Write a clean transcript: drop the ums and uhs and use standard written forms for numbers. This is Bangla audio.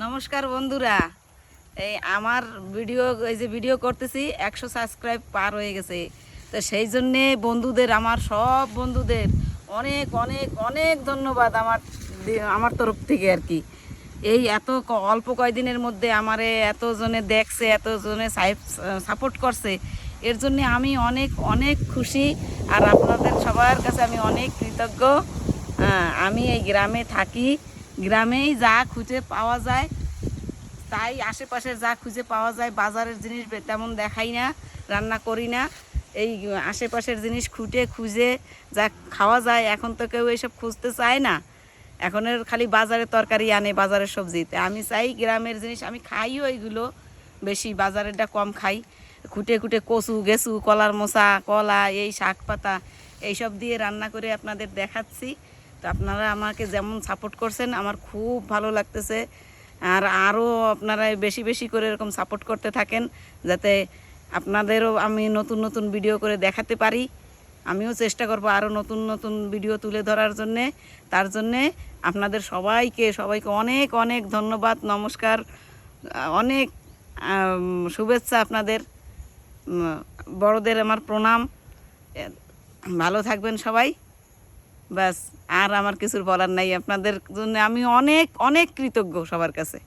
নমস্কার বন্ধুরা, এই আমার ভিডিও করতেছি 100 সাবস্ক্রাইব পার হয়ে গেছে। তো সেই জন্যে বন্ধুদের, আমার সব বন্ধুদের অনেক অনেক অনেক ধন্যবাদ আমার তরফ থেকে আর কি। এই অল্প কয়দিনের মধ্যে আমারে এতজনে দেখছে, এতজনে সাপোর্ট করছে, এর জন্যে আমি অনেক অনেক খুশি। আর আপনাদের সবার কাছে আমি অনেক কৃতজ্ঞ। আমি এই গ্রামে থাকি, গ্রামেই যা খুঁজে পাওয়া যায় তাই, আশেপাশের যা খুঁজে পাওয়া যায়, বাজারের জিনিস তেমন দেখাই না, রান্না করি না। এই আশেপাশের জিনিস খুঁজে যা খাওয়া যায়, এখন তো কেউ এইসব খুঁজতে চায় না। এখনের খালি বাজারের তরকারি আনে, বাজারের সবজিতে। আমি চাই গ্রামের জিনিস, আমি খাইও এইগুলো বেশি, বাজারেরটা কম খাই। খুঁটে কচু গেছু, কলার মোচা, কলা, এই শাক পাতা এইসব দিয়ে রান্না করে আপনাদের দেখাচ্ছি। তো আপনারা আমাকে যেমন সাপোর্ট করছেন আমার খুব ভালো লাগতেছে। আর আরও আপনারা বেশি বেশি করে এরকম সাপোর্ট করতে থাকেন, যাতে আপনাদেরও আমি নতুন নতুন ভিডিও করে দেখাতে পারি। আমিও চেষ্টা করব আরও নতুন নতুন ভিডিও তুলে ধরার জন্যে। তার জন্যে আপনাদের সবাইকে অনেক অনেক ধন্যবাদ, নমস্কার, অনেক শুভেচ্ছা আপনাদের। বড়দের আমার প্রণাম। ভালো থাকবেন সবাই। ব্যাস, আর আমার কিছুর বলার নাই। আপনাদের জন্য আমি অনেক অনেক কৃতজ্ঞ সবার কাছে।